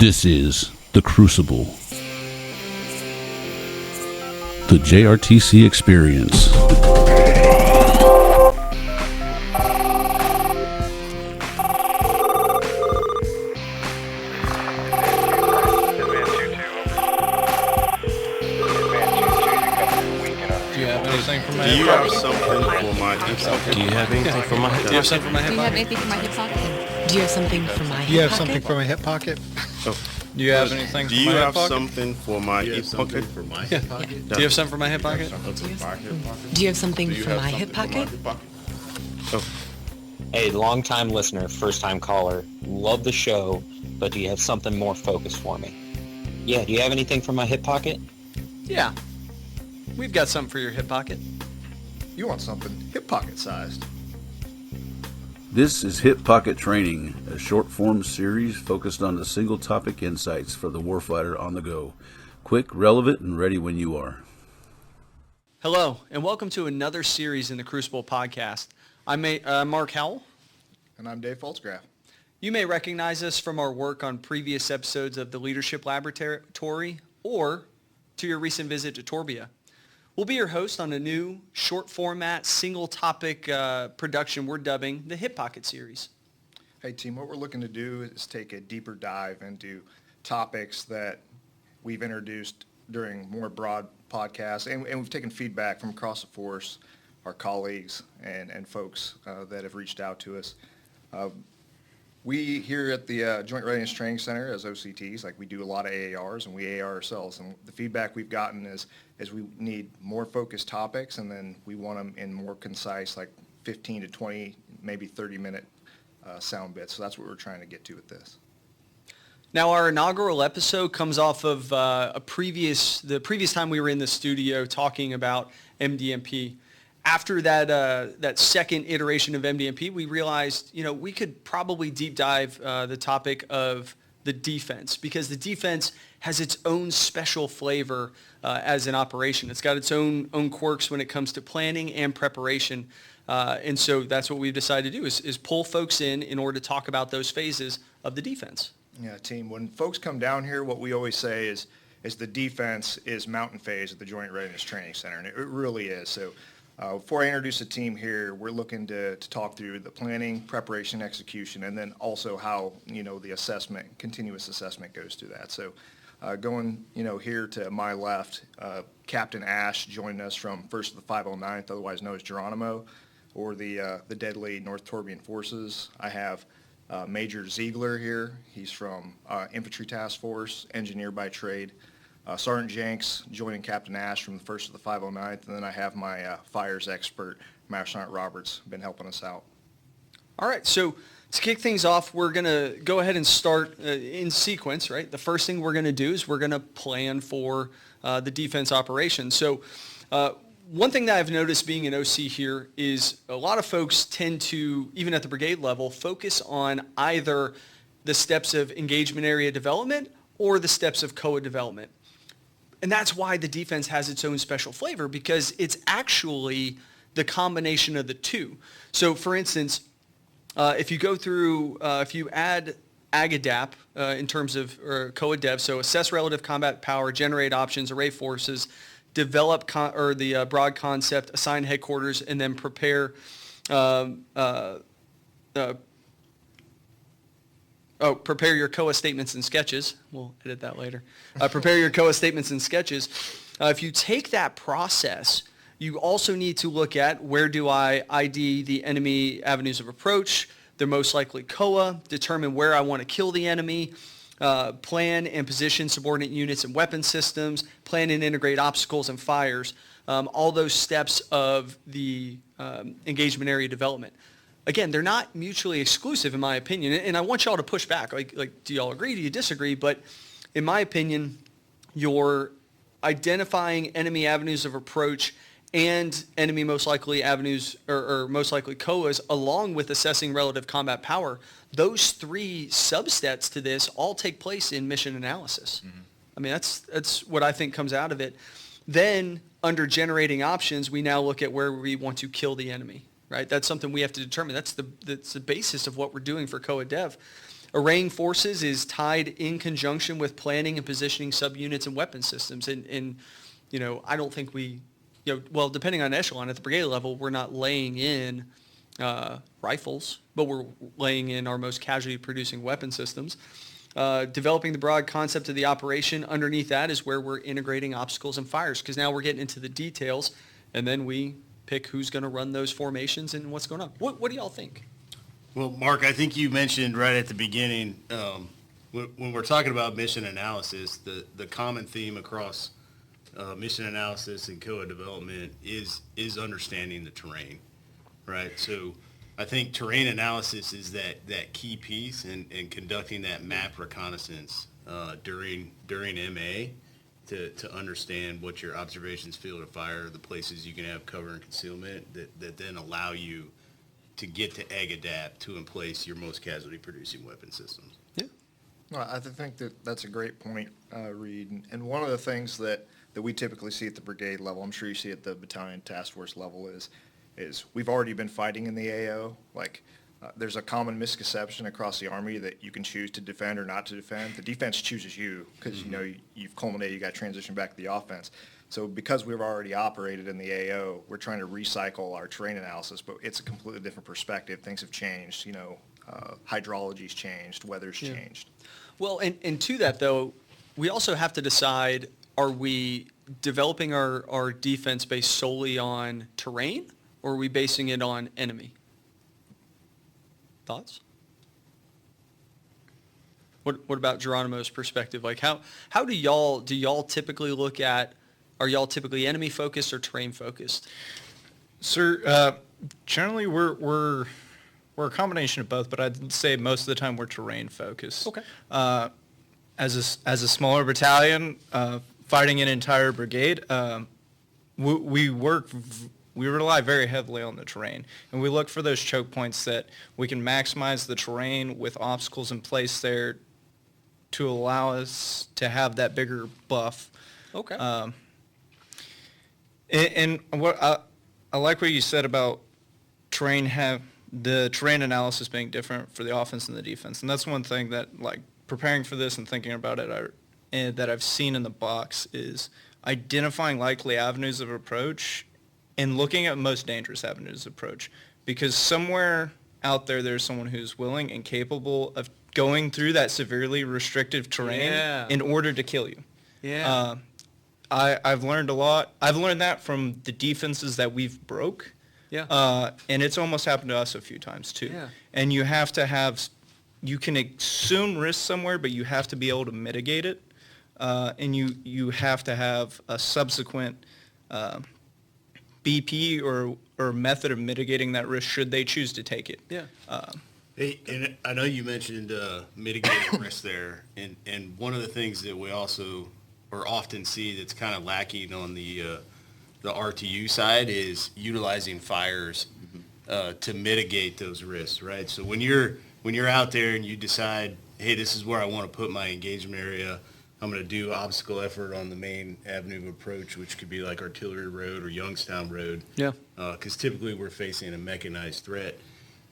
This is the Crucible, the JRTC experience. Do you have something for my hip pocket? Do you have anything for my hip pocket? Do you have something for my hip pocket? Do you have something for my hip pocket? Do you have something for my hip pocket? Do you have anything for my hip pocket? something for my hip pocket? Do you have something for my hip pocket? Do you have something for my hip pocket? Hey, long-time listener, first-time caller, love the show, but do you have something more focused for me? Yeah, do you have anything for my hip pocket? Yeah. We've got something for your hip pocket. You want something hip pocket sized. This is Hip Pocket Training, a short-form series focused on the single-topic insights for the warfighter on the go. Quick, relevant, and ready when you are. Hello, and welcome to another series in the Crucible podcast. I'm Marc Howle. And I'm Dave Pfaltzgraff. You may recognize us from our work on previous episodes of the Leadership Laboratory or to your recent visit to Torbia. We'll be your host on a new short format, single topic production we're dubbing the Hip Pocket series. Hey team, what we're looking to do is take a deeper dive into topics that we've introduced during more broad podcasts, and we've taken feedback from across the force, our colleagues and folks that have reached out to us. We here at the Joint Readiness Training Center as OCTs, like we do a lot of AARs and we AAR ourselves, and the feedback we've gotten is we need more focused topics, and then we want them in more concise, like 15 to 20, maybe 30-minute sound bits. So that's what we're trying to get to with this. Now, our inaugural episode comes off of the previous time we were in the studio talking about MDMP. After that second iteration of MDMP, we realized, we could probably deep dive the topic of the defense, because the defense has its own special flavor as an operation. It's got its own quirks when it comes to planning and preparation. And so that's what we've decided to do is pull folks in order to talk about those phases of the defense. Yeah, team, when folks come down here, what we always say is the defense is mountain phase at the Joint Readiness Training Center, and it really is. So before I introduce the team here, we're looking to talk through the planning, preparation, execution, and then also how, the assessment, continuous assessment goes through that. So going, here to my left, Captain Ash joined us from 1st of the 509th, otherwise known as Geronimo, or the deadly North Torbian Forces. I have Major Ziegler here. He's from Infantry Task Force, engineer by trade. Sergeant Jinks joining Captain Ash from the 1st of the 509th, and then I have my fires expert, Master Sergeant Roberts, been helping us out. All right, so to kick things off, we're going to go ahead and start in sequence, right? The first thing we're going to do is we're going to plan for the defense operation. So one thing that I've noticed being an OC here is a lot of folks tend to, even at the brigade level, focus on either the steps of engagement area development or the steps of COA development. And that's why the defense has its own special flavor, because it's actually the combination of the two. So for instance, if you go through, if you add AGADAP in terms of COA dev, so assess relative combat power, generate options, array forces, develop the broad concept, assign headquarters, and then prepare prepare your COA statements and sketches. We'll edit that later. Prepare your COA statements and sketches. If you take that process, you also need to look at where do I ID the enemy avenues of approach, their most likely COA, determine where I want to kill the enemy, plan and position subordinate units and weapon systems, plan and integrate obstacles and fires, all those steps of the engagement area development. Again, they're not mutually exclusive, in my opinion, and I want y'all to push back. Like, do y'all agree? Do you disagree? But in my opinion, you're identifying enemy avenues of approach and enemy most likely avenues or most likely COAs, along with assessing relative combat power. Those three subsets to this all take place in mission analysis. Mm-hmm. I mean, that's what I think comes out of it. Then, under generating options, we now look at where we want to kill the enemy. Right, that's something we have to determine. That's the basis of what we're doing for COA Dev. Arraying forces is tied in conjunction with planning and positioning subunits and weapon systems. And I don't think we, well, depending on echelon, at the brigade level, we're not laying in rifles, but we're laying in our most casualty-producing weapon systems. Developing the broad concept of the operation. Underneath that is where we're integrating obstacles and fires, because now we're getting into the details, and then we pick who's going to run those formations and what's going on. What do y'all think? Well, Mark, I think you mentioned right at the beginning, when we're talking about mission analysis, the common theme across mission analysis and COA development is understanding the terrain, right? So I think terrain analysis is that key piece in conducting that map reconnaissance during MA to understand what your observations, field of fire, the places you can have cover and concealment that then allow you to get to egg adapt to emplace your most casualty-producing weapon systems. Yeah. Well, I think that's a great point, Reed. And one of the things that we typically see at the brigade level, I'm sure you see at the battalion task force level, is we've already been fighting in the AO. There's a common misconception across the Army that you can choose to defend or not to defend. The defense chooses you because, you've culminated, you got to transition back to the offense. So because we've already operated in the AO, we're trying to recycle our terrain analysis, but it's a completely different perspective. Things have changed, hydrology's changed, weather's changed. Well, and to that, though, we also have to decide, are we developing our defense based solely on terrain, or are we basing it on enemy? Thoughts? What about Geronimo's perspective? How do y'all typically look at, are y'all typically enemy focused or terrain focused? Sir, generally we're a combination of both, but I'd say most of the time we're terrain focused. Okay. As a smaller battalion, fighting an entire brigade, we rely very heavily on the terrain, and we look for those choke points that we can maximize the terrain with obstacles in place there to allow us to have that bigger buff. Okay. And what I like what you said about the terrain analysis being different for the offense and the defense, and that's one thing that, preparing for this and thinking about it, that I've seen in the box is identifying likely avenues of approach and looking at most dangerous avenues of approach, because somewhere out there's someone who's willing and capable of going through that severely restrictive terrain in order to kill you. Yeah. I've learned a lot. I've learned that from the defenses that we've broke. Yeah. And it's almost happened to us a few times too. Yeah. And you can assume risk somewhere, but you have to be able to mitigate it. And you have to have a subsequent BP or method of mitigating that risk should they choose to take it. Yeah. Hey, and I know you mentioned mitigating risk there, and one of the things that we also or often see that's kind of lacking on the RTU side is utilizing fires to mitigate those risks, right? So when you're out there and you decide, hey, this is where I want to put my engagement area, I'm going to do obstacle effort on the main avenue of approach, which could be like Artillery Road or Youngstown Road. Yeah. Because typically we're facing a mechanized threat.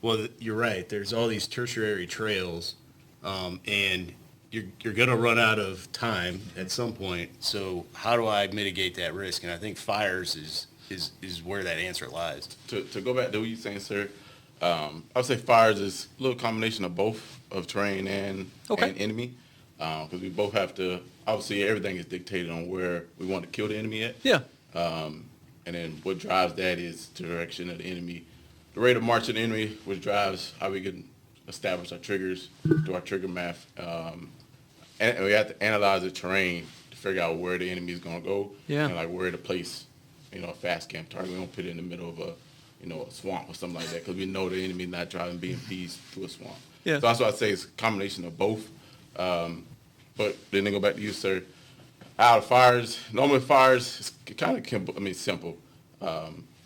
Well, you're right. There's all these tertiary trails, and you're going to run out of time at some point. So how do I mitigate that risk? And I think fires is where that answer lies. To go back to what you're saying, sir, I would say fires is a little combination of both, of terrain and enemy. Because we both have to, obviously everything is dictated on where we want to kill the enemy at. Yeah. And then what drives that is the direction of the enemy, the rate of march of the enemy, which drives how we can establish our triggers, do our trigger math. And we have to analyze the terrain to figure out where the enemy is going to go. Yeah. And where to place, a fast camp target. We don't put it in the middle of a swamp or something like that, because we know the enemy is not driving BMPs through a swamp. Yeah. So that's why I say it's a combination of both. But then they go back to you, sir. How the fires, normally fires, it's kind of simple.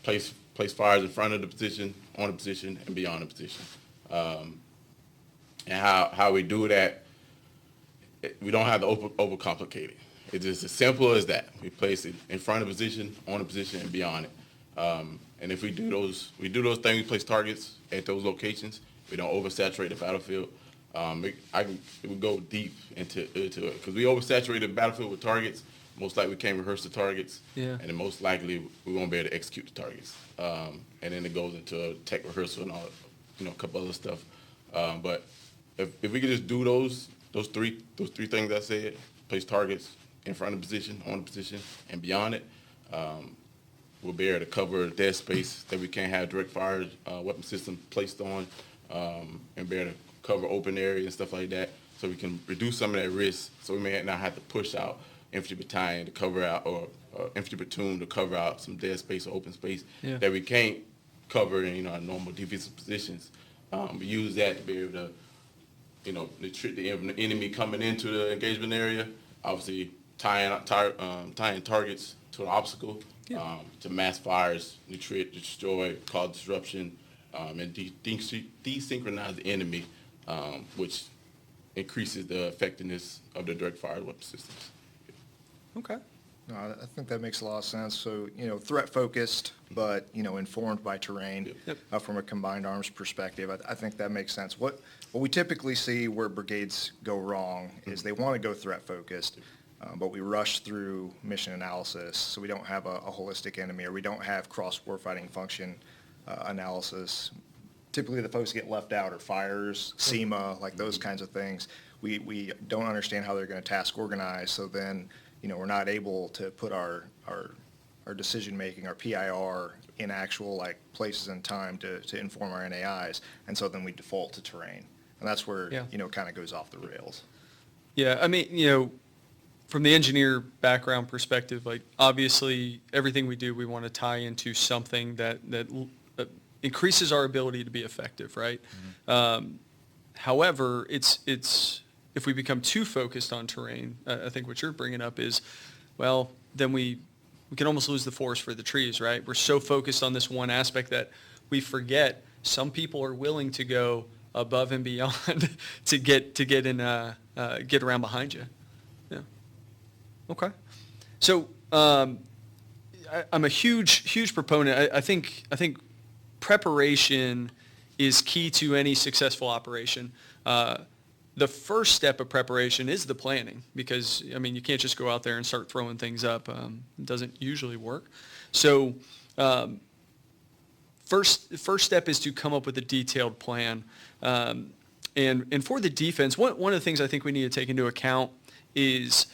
Place fires in front of the position, on the position, and beyond the position. And how we do that, we don't have to overcomplicate it. It's just as simple as that. We place it in front of the position, on the position, and beyond it. And if we do those things, we place targets at those locations. We don't oversaturate the battlefield. It would go deep into it because we oversaturated the battlefield with targets. Most likely we can't rehearse the targets, and then most likely we won't be able to execute the targets. And then it goes into tech rehearsal and all, a couple other stuff. But if we could just do those three things I said, place targets in front of the position, on the position, and beyond it, we'll be able to cover dead space that we can't have direct fire weapon system placed on, and be able to cover open areas and stuff like that, so we can reduce some of that risk. So we may not have to push out infantry battalion to cover out, or infantry platoon to cover out some dead space or open space that we can't cover in our normal defensive positions. We use that to be able to trick the enemy coming into the engagement area. Obviously, tying targets to an obstacle, to mass fires, destroy, cause disruption, and desynchronize the enemy, which increases the effectiveness of the direct fire weapon systems. Okay. No, I think that makes a lot of sense. So, threat focused, but, informed by terrain from a combined arms perspective. I think that makes sense. What we typically see where brigades go wrong is they want to go threat focused, but we rush through mission analysis, so we don't have a holistic enemy, or we don't have cross warfighting function analysis. Typically the folks get left out, or fires, SEMA, like those kinds of things. We don't understand how they're going to task organize, so then we're not able to put our decision-making, our PIR, in actual places and time to inform our NAIs, and so then we default to terrain. And that's where, it kind of goes off the rails. Yeah, I mean, from the engineer background perspective, obviously everything we do, we want to tie into something that increases our ability to be effective, right? Mm-hmm. However, it's if we become too focused on terrain, I think what you're bringing up is, well, then we can almost lose the forest for the trees, right? We're so focused on this one aspect that we forget some people are willing to go above and beyond to get around behind you. Yeah. Okay. So I'm a huge proponent. I think preparation is key to any successful operation. The first step of preparation is the planning, because, you can't just go out there and start throwing things up. It doesn't usually work. So first step is to come up with a detailed plan. And for the defense, one of the things I think we need to take into account is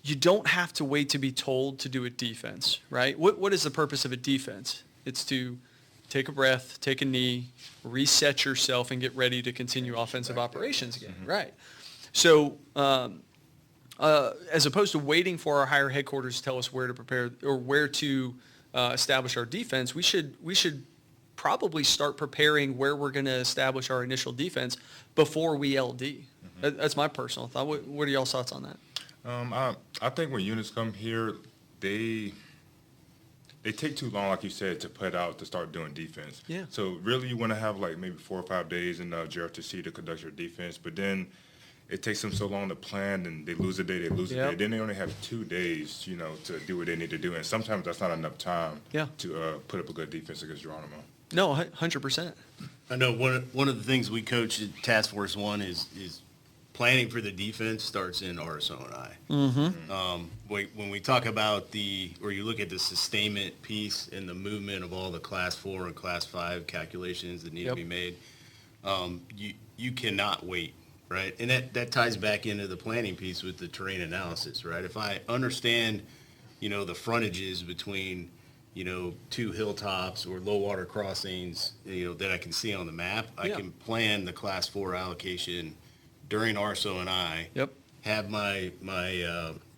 you don't have to wait to be told to do a defense, right? What is the purpose of a defense? It's to take a breath, take a knee, reset yourself, and get ready to continue offensive operations again, right? So as opposed to waiting for our higher headquarters to tell us where to prepare or where to establish our defense, we should probably start preparing where we're going to establish our initial defense before we LD. Mm-hmm. That's my personal thought. What are y'all's thoughts on that? I think when units come here, they take too long, like you said, to put out to start doing defense. Yeah. So really you want to have maybe 4 or 5 days in JRTC to conduct your defense, but then it takes them so long to plan, and they lose a day, they lose a day. Then they only have 2 days, to do what they need to do, and sometimes that's not enough time to put up a good defense against Geronimo. No, 100%. I know one of the things we coach at Task Force 1 is planning for the defense starts in RSO&I. Mm-hmm. When we talk about or you look at the sustainment piece and the movement of all the Class 4 and Class 5 calculations that need to be made, you cannot wait, right? And that ties back into the planning piece with the terrain analysis, right? If I understand, the frontages between, 2 hilltops or low water crossings, that I can see on the map, I can plan the Class 4 allocation during RSO&I, have my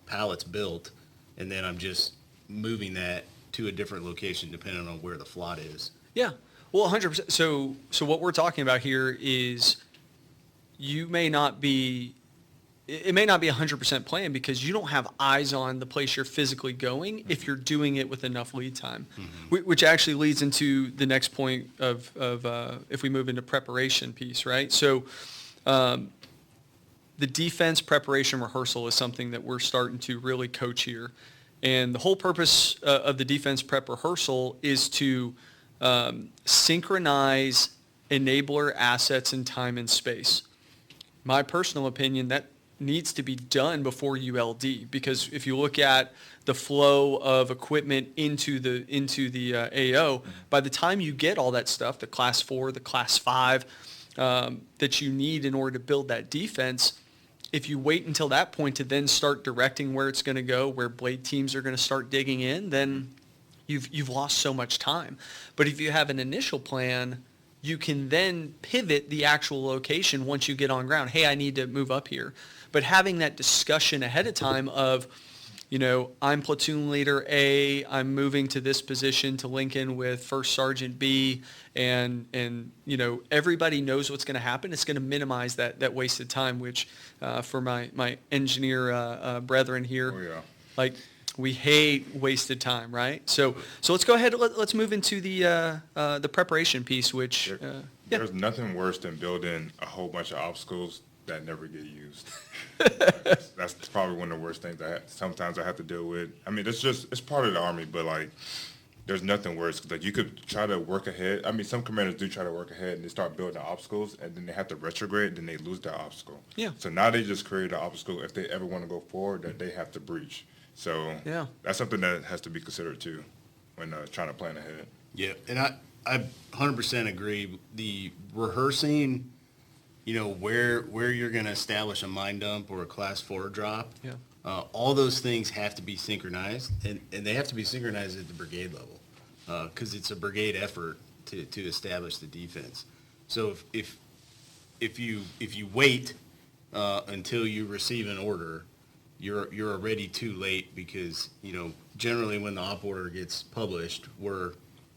pallets built, and then I'm just moving that to a different location depending on where the flot is. Yeah, well, 100%. So what we're talking about here is it may not be 100% planned because you don't have eyes on the place you're physically going if you're doing it with enough lead time, which actually leads into the next point of if we move into preparation piece, right? So the defense preparation rehearsal is something that we're starting to really coach here. And the whole purpose of the defense prep rehearsal is to synchronize enabler assets in time and space. my personal opinion, that needs to be done before ULD, because if you look at the flow of equipment into the AO, by the time you get all that stuff, the class 4, the class 5, that you need in order to build that defense, if you wait until that point to then start directing where it's going to go, where blade teams are going to start digging in, then you've lost so much time. But if you have an initial plan, you can then pivot the actual location once you get on ground. Hey, I need to move up here. But having that discussion ahead of time of, I'm platoon leader A, I'm moving to this position to link in with First Sergeant B, and everybody knows what's going to happen. It's going to minimize that wasted time, which for my engineer brethren here, like, we hate wasted time, right? So let's go ahead. Let's move into the preparation piece, which there's nothing worse than building a whole bunch of obstacles that never get used. That's probably one of the worst things sometimes I have to deal with. I mean, it's part of the Army, but like, there's nothing worse. Like, you could try to work ahead. I mean, some commanders do try to work ahead, and they start building obstacles, and then they have to retrograde, then they lose that obstacle. Yeah. So now they just create an obstacle if they ever want to go forward that they have to breach. So that's something that has to be considered too when trying to plan ahead. Yeah, and I 100% agree. The rehearsing, where you're going to establish a mine dump or a class 4 drop, all those things have to be synchronized, and they have to be synchronized at the brigade level, because it's a brigade effort to establish the defense. So if you wait until you receive an order, you're already too late, because generally when the op order gets published, we're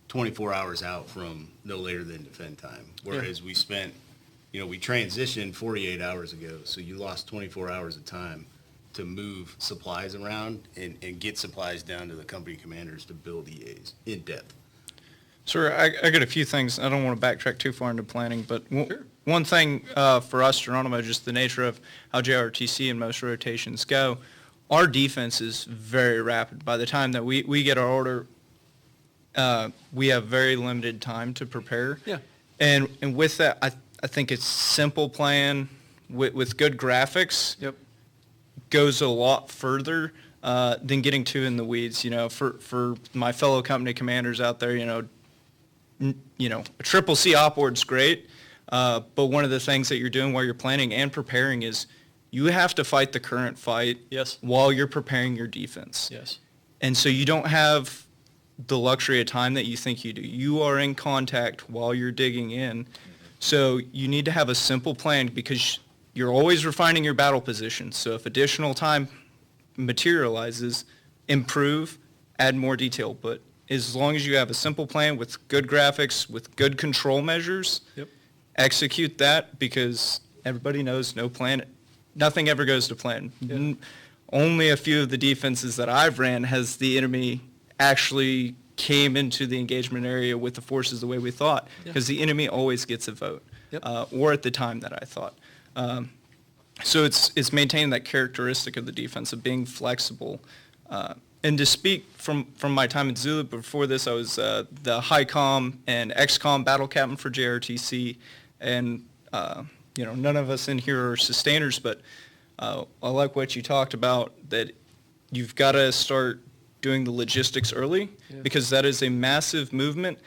24 hours out from no later than defend time, whereas we spent we transitioned 48 hours ago, so you lost 24 hours of time to move supplies around and get supplies down to the company commanders to build EAs in depth. Sir, I got a few things. I don't want to backtrack too far into planning, but one thing for us, Geronimo, just the nature of how JRTC and most rotations go, our defense is very rapid. By the time that we get our order, we have very limited time to prepare. Yeah. And with that, I think it's simple plan with good graphics. Yep. Goes a lot further than getting too in the weeds. For my fellow company commanders out there, a triple C op board's great, but one of the things that you're doing while you're planning and preparing is you have to fight the current fight while you're preparing your defense. Yes. And so you don't have the luxury of time that you think you do. You are in contact while you're digging in. So you need to have a simple plan, because you're always refining your battle position. So if additional time materializes, improve, add more detail. But as long as you have a simple plan with good graphics, with good control measures, execute that, because everybody knows nothing ever goes to plan. Only a few of the defenses that I've ran has the enemy actually came into the engagement area with the forces the way we thought, because the enemy always gets a vote, or at the time that I thought. So it's maintaining that characteristic of the defense of being flexible. And to speak from my time at Zulu, before this I was the High Com and Ex-Com battle captain for JRTC, and none of us in here are sustainers, but I like what you talked about, that you've got to start doing the logistics early, because that is a massive movement.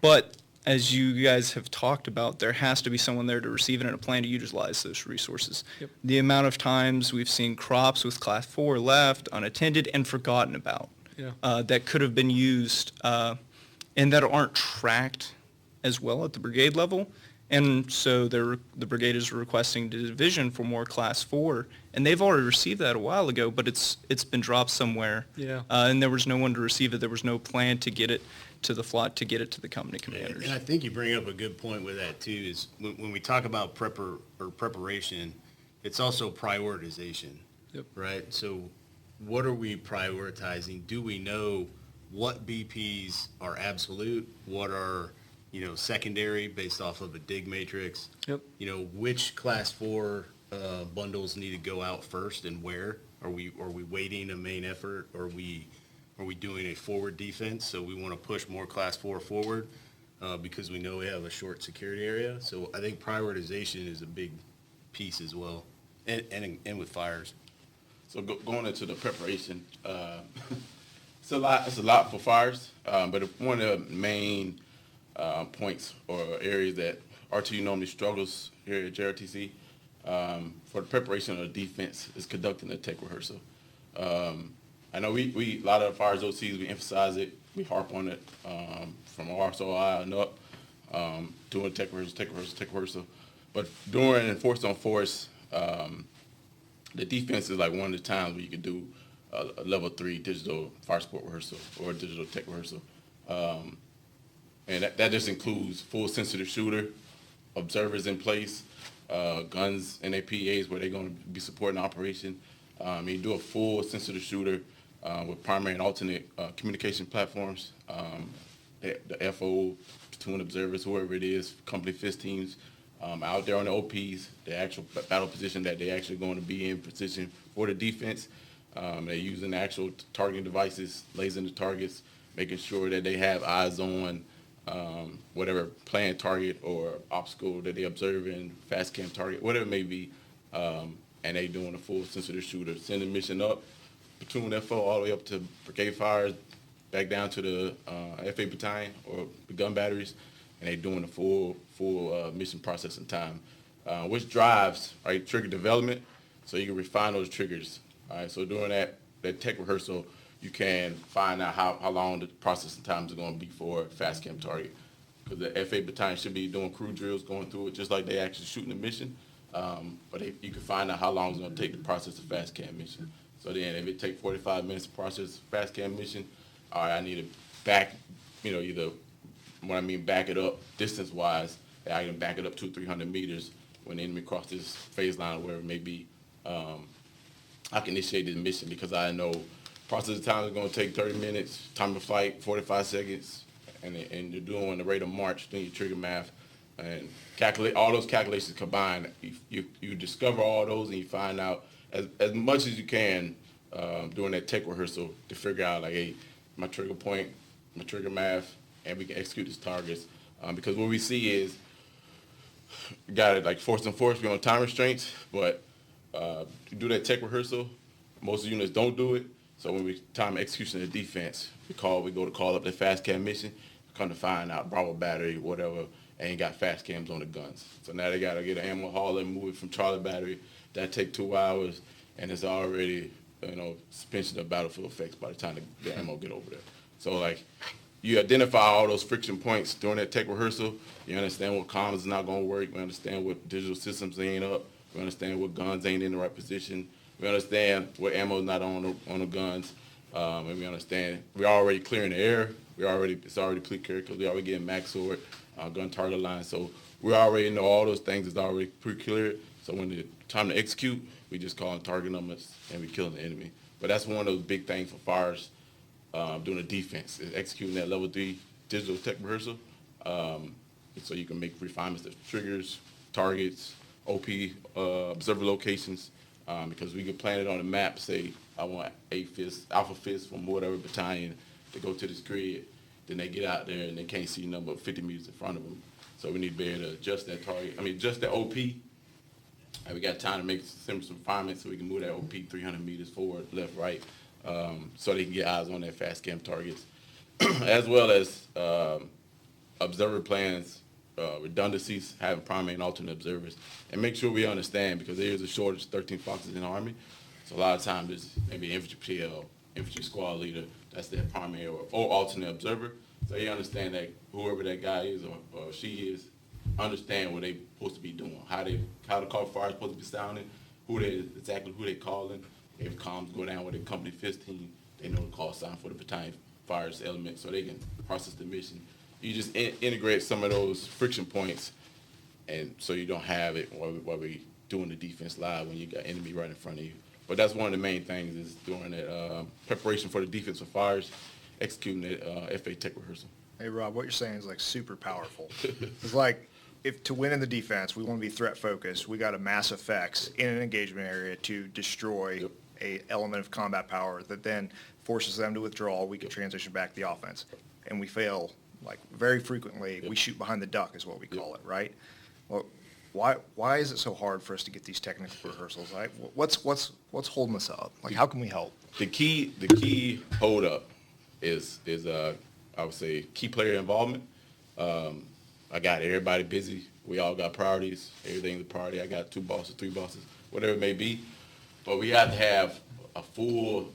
But as you guys have talked about, there has to be someone there to receive it and a plan to utilize those resources. The amount of times we've seen crops with class 4 left unattended and forgotten about, that could have been used, and that aren't tracked as well at the brigade level. And so the brigade is requesting the division for more class 4, and they've already received that a while ago, but it's been dropped somewhere. And there was no one to receive it. There was no plan to get it to the FLOT, to get it to the company commanders. And I think you bring up a good point with that too, is when we talk about preparation, it's also prioritization, right? So what are we prioritizing? Do we know what BPs are absolute? What are secondary based off of a dig matrix? Which class 4 bundles need to go out first, and where? Are we waiting a main effort? Are we doing a forward defense? So we want to push more class 4 forward because we know we have a short security area. So I think prioritization is a big piece as well, and with fires. So going into the preparation, it's a lot for fires, but one of the main points or areas that RTU normally struggles here at JRTC for the preparation of the defense is conducting a tech rehearsal. I know we a lot of the fires OCs, we emphasize it, we harp on it from RSOI and up, doing tech rehearsal. But during enforced on force, the defense is like one of the times where you could do a level 3 digital fire support rehearsal or digital tech rehearsal. And that just includes full sensitive shooter, observers in place, guns and their PAs where they're going to be supporting operation. You do a full sensitive shooter with primary and alternate communication platforms. The FO, platoon observers, whoever it is, company FIST teams, out there on the OPs, the actual battle position that they're actually going to be in position for the defense. They're using the actual targeting devices, lasering the targets, making sure that they have eyes on whatever planned target or obstacle that they're observing, fast cam target, whatever it may be, and they doing a full sensitive shooter, sending mission up, platoon FO all the way up to brigade fires, back down to the FA battalion or the gun batteries, and they doing the full mission processing time, which drives trigger development, so you can refine those triggers. All right, so during that tech rehearsal, you can find out how long the processing times are going to be for a fast cam target. Because the FA battalion should be doing crew drills, going through it just like they actually shooting the mission. But you can find out how long it's going to take to process a fast cam mission. So then if it takes 45 minutes to process a fast cam mission, all right, I need to back, either when I mean back it up distance-wise, I can back it up 200-300 meters when the enemy crosses phase line or wherever it may be. I can initiate this mission because I know processing time is going to take 30 minutes, time of flight 45 seconds, and you're doing the rate of march, doing your trigger math, and calculate all those calculations combined. You discover all those and you find out as much as you can during that tech rehearsal to figure out hey, my trigger point, my trigger math, and we can execute these targets. Because what we see is you got it force and force, we're on time restraints, but to do that tech rehearsal, most units don't do it. So when we time execution of the defense, we go to call up the fast cam mission, come to find out Bravo battery, whatever, ain't got fast cams on the guns. So now they got to get an ammo hauler and move it from Charlie battery. That take 2 hours, and it's already suspension of battlefield effects by the time the ammo get over there. So you identify all those friction points during that tech rehearsal. You understand what comms is not going to work. We understand what digital systems ain't up. We understand what guns ain't in the right position. We understand what ammo is not on the guns. And we understand we're already clearing the air. It's already pre-cleared because we already getting max sword, gun target line. So we already know all those things is already pre-cleared. So when the time to execute, we just call in target numbers and we killing the enemy. But that's one of those big things for fires doing the defense, is executing that level 3 digital tech rehearsal. So you can make refinements of triggers, targets, OP, observer locations, because we can plan it on the map, say, I want Alpha Fist from whatever battalion to go to this grid. Then they get out there and they can't see nothing but 50 meters in front of them. So we need to be able to adjust that target. Adjust that OP. And we got time to make some refinements so we can move that OP 300 meters forward, left, right, so they can get eyes on their fast cam targets, as well as observer plans, redundancies, having primary and alternate observers, and make sure we understand, because there is a shortage of 13 Foxes in the Army. So a lot of times there's maybe infantry PL, infantry squad leader, that's their primary or alternate observer. So you understand that whoever that guy is or she is, understand what they supposed to be doing, how the call fire is supposed to be sounding, who they calling. If comms go down with a company FIST team, they know the call sign for the battalion fires element, so they can process the mission. You just integrate some of those friction points, and so you don't have it while we doing the defense live when you got enemy right in front of you. But that's one of the main things is doing that preparation for the defense of fires, executing that FA tech rehearsal. Hey, Rob, what you're saying is super powerful. It's if to win in the defense, we want to be threat focused, we got to mass effects in an engagement area to destroy a element of combat power that then forces them to withdraw. We can transition back to the offense. And we fail, very frequently, we shoot behind the duck is what we call it, right? Well, Why is it so hard for us to get these technical rehearsals? Like, what's holding us up? Like, how can we help? The key hold up is I would say key player involvement. I got everybody busy. We all got priorities. Everything's a priority. I got 2 bosses, 3 bosses, whatever it may be. But we have to have a full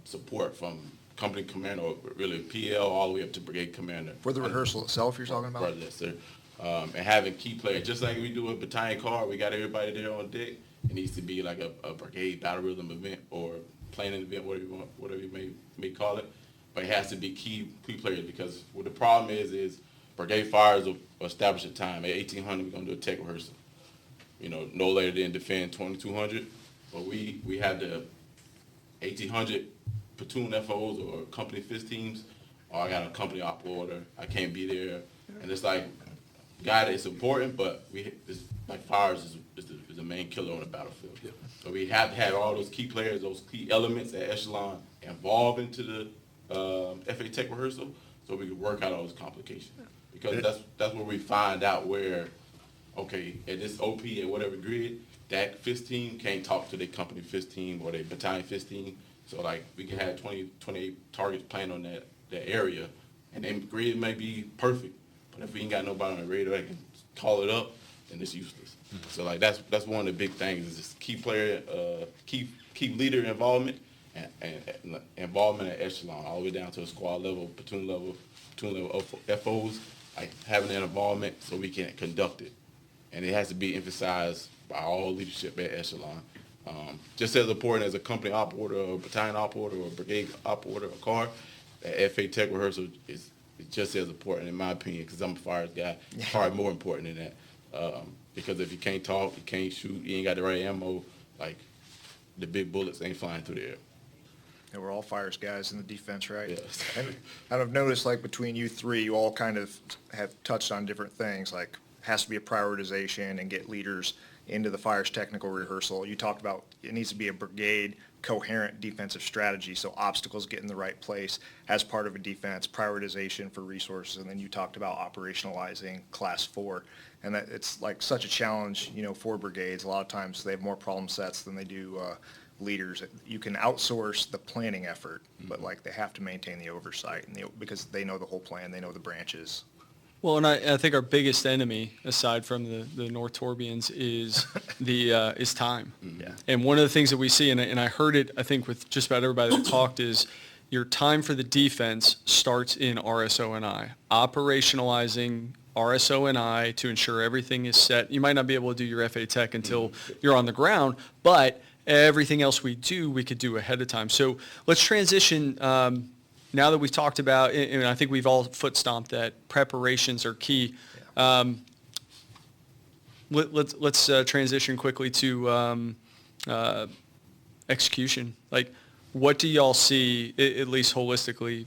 support from company commander, or really PL, all the way up to brigade commander. For the rehearsal itself, you're talking about? Right, yes, sir. And having key players, just like we do a battalion car, we got everybody there on deck. It needs to be like a brigade battle rhythm event or planning event, whatever you may call it. But it has to be key players, because what the problem is brigade fires will establish a time. At 1800, we're going to do a tech rehearsal. No later than defend 2200. But we have the 1800 platoon FOs or company fist teams, or I got a company op order. I can't be there. And it's like, God, it's important, but it's like fires is the main killer on the battlefield. Yeah. So we have to have all those key players, those key elements at echelon involved into the FA tech rehearsal, so we can work out all those complications. Because that's where we find out where, okay, at this OP at whatever grid, that fist team can't talk to their company fist team or their battalion fist team. So like we can have 28 targets planned on that area, and then grid may be perfect, but if we ain't got nobody on the radar that can call it up, then it's useless. Mm-hmm. So like that's one of the big things is just key player, key leader involvement and involvement at echelon, all the way down to a squad level, platoon level FOs, like having that involvement so we can conduct it, and it has to be emphasized by all leadership at echelon. Just as important as a company op order or battalion op order or brigade op order or car, the FA tech rehearsal is just as important in my opinion, because I'm a fires guy. It's probably more important than that, because if you can't talk, you can't shoot, you ain't got the right ammo, like the big bullets ain't flying through the air. And we're all fires guys in the defense, right? Yes. And I've noticed, like, between you three, you all kind of have touched on different things, like has to be a prioritization and get leaders into the fires technical rehearsal. You talked about it needs to be a brigade coherent defensive strategy, so obstacles get in the right place as part of a defense, prioritization for resources, and then you talked about operationalizing class 4. And that it's like such a challenge, for brigades. A lot of times they have more problem sets than they do leaders. You can outsource the planning effort, but like they have to maintain the oversight, and because they know the whole plan, they know the branches. Well, and I think our biggest enemy, aside from the North Torbians, is is time. Yeah. And one of the things that we see, and I heard it, I think, with just about everybody that talked, is your time for the defense starts in RSO&I. Operationalizing RSO&I to ensure everything is set. You might not be able to do your FA Tech until you're on the ground, but everything else we could do ahead of time. So let's transition. Now that we've talked about, and I think we've all foot stomped that preparations are key. Let's transition quickly to execution. Like, what do y'all see, at least holistically?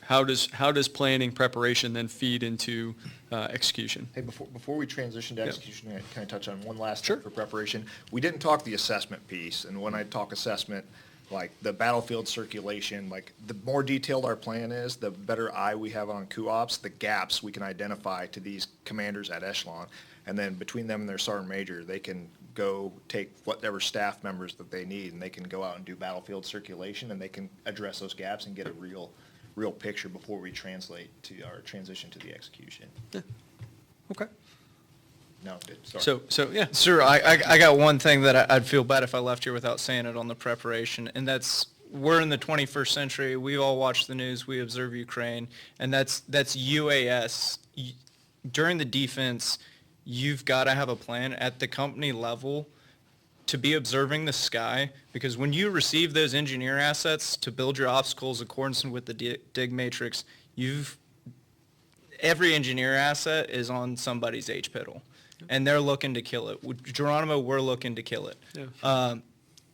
How does planning preparation then feed into execution? Hey, before we transition to execution, can I touch on one last Sure. thing for preparation? We didn't talk the assessment piece, and when I talk assessment, like the battlefield circulation, like the more detailed our plan is, the better eye we have on co-ops, the gaps we can identify to these commanders at echelon. And then between them and their sergeant major, they can go take whatever staff members that they need, and they can go out and do battlefield circulation, and they can address those gaps and get a real picture before we translate to our transition to the execution. Yeah. Okay. No, sorry. So yeah. Sir, I got one thing that I'd feel bad if I left here without saying it on the preparation, and that's we're in the 21st century. We all watch the news. We observe Ukraine, and that's UAS. During the defense, you've got to have a plan at the company level to be observing the sky, because when you receive those engineer assets to build your obstacles accordance with the dig matrix, every engineer asset is on somebody's HPIDL, and they're looking to kill it. With Geronimo, we're looking to kill it. Yeah.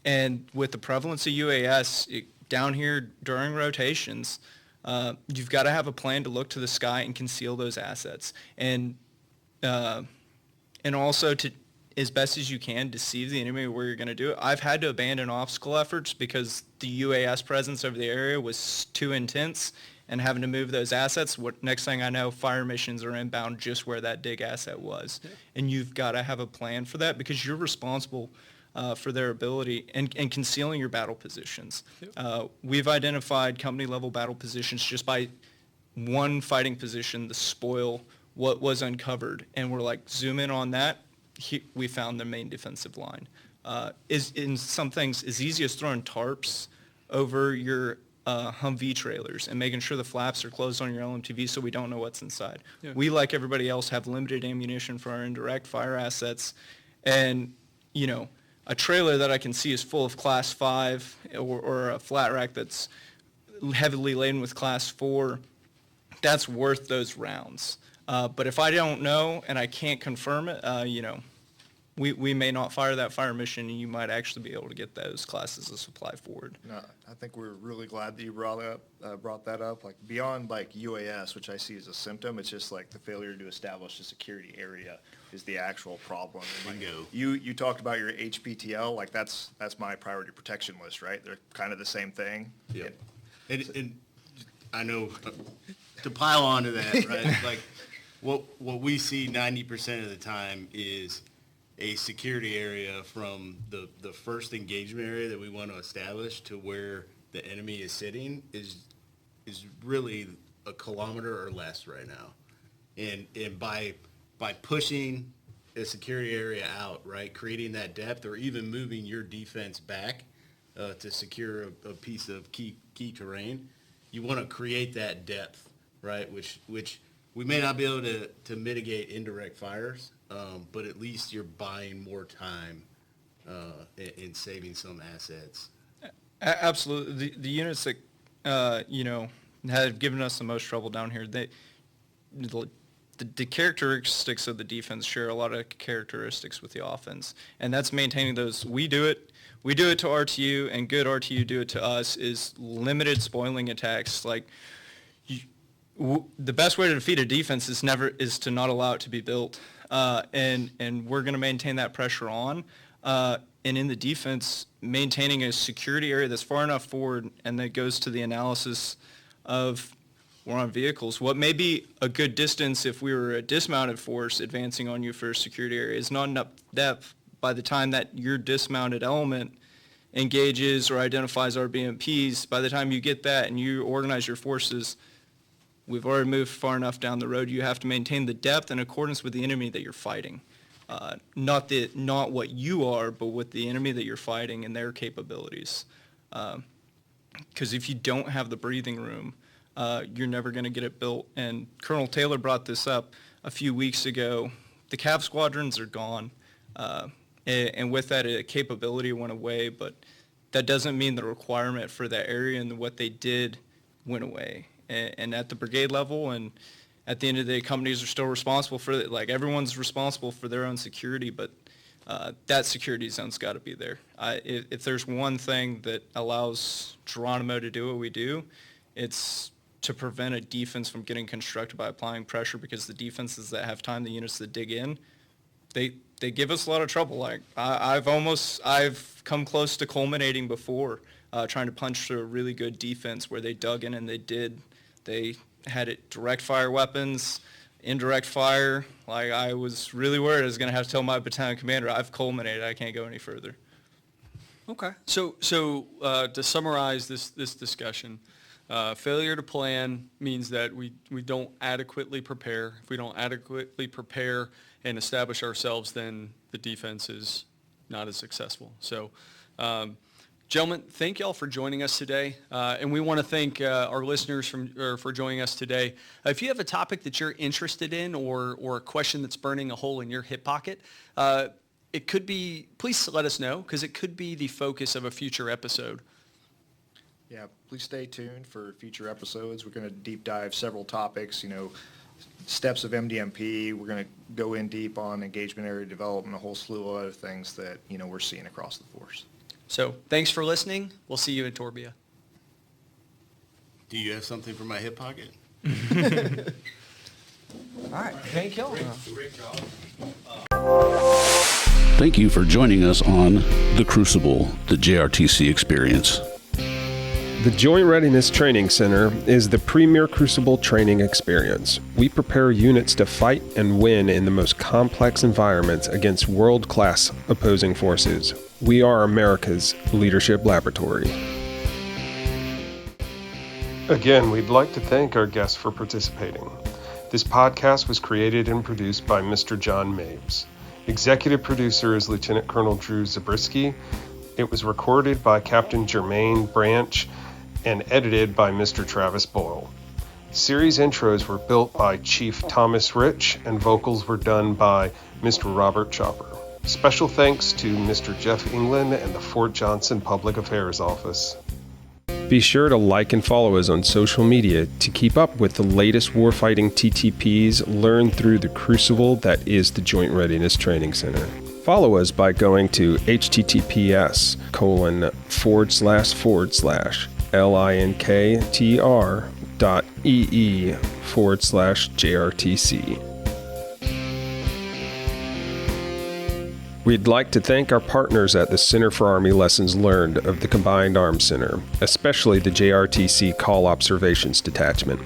And with the prevalence of UAS down here during rotations, you've got to have a plan to look to the sky and conceal those assets, and also to as best as you can, deceive the enemy where you're going to do it. I've had to abandon obstacle efforts because the UAS presence over the area was too intense, and having to move those assets, next thing I know, fire missions are inbound just where that dig asset was. Yeah. And you've got to have a plan for that because you're responsible for their ability and concealing your battle positions. Yep. We've identified company-level battle positions just by one fighting position, the spoil, what was uncovered, and we're like, zoom in on that. We found the main defensive line. Is in some things as easy as throwing tarps over your Humvee trailers and making sure the flaps are closed on your LMTV so we don't know what's inside. Yeah. We, like everybody else, have limited ammunition for our indirect fire assets, and a trailer that I can see is full of Class 5 or a flat rack that's heavily laden with Class 4. That's worth those rounds. But if I don't know and I can't confirm it, we may not fire that fire mission, and you might actually be able to get those classes of supply forward. No, I think we're really glad that you brought that up. Like beyond like UAS, which I see as a symptom, it's just like the failure to establish a security area is the actual problem. You talked about your HPTL, like that's my priority protection list, right? They're kind of the same thing. Yeah. And I know to pile onto that, right? Like what we see 90% of the time is a security area from the first engagement area that we want to establish to where the enemy is sitting is really a kilometer or less right now. And by pushing a security area out, right, creating that depth or even moving your defense back to secure a piece of key terrain, you want to create that depth, right, which we may not be able to mitigate indirect fires, but at least you're buying more time in saving some assets. Absolutely. The units that, have given us the most trouble down here, the characteristics of the defense share a lot of characteristics with the offense, and that's maintaining those. We do it to RTU, and good RTU do it to us, is limited spoiling attacks. Like, the best way to defeat a defense is to not allow it to be built, and we're going to maintain that pressure on. And in the defense, maintaining a security area that's far enough forward, and that goes to the analysis of we're on vehicles. What may be a good distance if we were a dismounted force advancing on you for a security area is not enough depth by the time that your dismounted element engages or identifies our BMPs. By the time you get that and you organize your forces, we've already moved far enough down the road. You have to maintain the depth in accordance with the enemy that you're fighting. Not what you are, but with the enemy that you're fighting and their capabilities. Because if you don't have the breathing room, you're never going to get it built. And Colonel Taylor brought this up a few weeks ago. The Cav squadrons are gone. And with that, a capability went away, but that doesn't mean the requirement for that area and what they did went away. And at the brigade level and at the end of the day, companies are still responsible for it. Like, everyone's responsible for their own security, but that security zone's got to be there. If there's one thing that allows Geronimo to do what we do, it's to prevent a defense from getting constructed by applying pressure, because the defenses that have time, the units that dig in, they give us a lot of trouble. Like, I've come close to culminating before trying to punch through a really good defense where they dug in and they had it direct fire weapons, indirect fire. Like, I was really worried I was going to have to tell my battalion commander, I've culminated, I can't go any further. Okay. So to summarize this discussion, failure to plan means that we don't adequately prepare. If we don't adequately prepare and establish ourselves, then the defense is not as successful. So, gentlemen, thank y'all for joining us today, and we want to thank our listeners for joining us today. If you have a topic that you're interested in or a question that's burning a hole in your hip pocket, it could be, please let us know, because it could be the focus of a future episode. Yeah, please stay tuned for future episodes. We're going to deep dive several topics, steps of MDMP. We're going to go in deep on engagement area development, a whole slew of other things that, we're seeing across the force. So thanks for listening. We'll see you in Torbia. Do you have something for my hip pocket? All right. Thank y'all. Great job. Thank you for joining us on The Crucible, the JRTC experience. The Joint Readiness Training Center is the premier Crucible training experience. We prepare units to fight and win in the most complex environments against world-class opposing forces. We are America's leadership laboratory. Again, we'd like to thank our guests for participating. This podcast was created and produced by Mr. John Mabes. Executive producer is Lieutenant Colonel Drew Zabriskie. It was recorded by Captain Jermaine Branch and edited by Mr. Travis Boyle. Series intros were built by Chief Thomas Rich and vocals were done by Mr. Robert Chopper. Special thanks to Mr. Jeff England and the Fort Johnson Public Affairs Office. Be sure to like and follow us on social media to keep up with the latest warfighting TTPs learned through the Crucible that is the Joint Readiness Training Center. Follow us by going to https://linktr.ee/JRTC. We'd like to thank our partners at the Center for Army Lessons Learned of the Combined Arms Center, especially the JRTC Call Observations Detachment.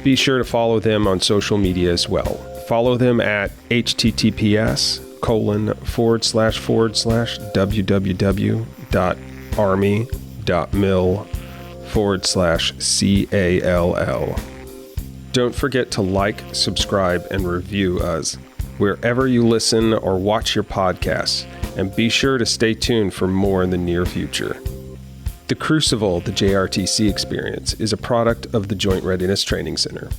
Be sure to follow them on social media as well. Follow them at https://www.army.mil/call. Don't forget to like, subscribe, and review us wherever you listen or watch your podcasts, and be sure to stay tuned for more in the near future. The Crucible, the JRTC experience, is a product of the Joint Readiness Training Center.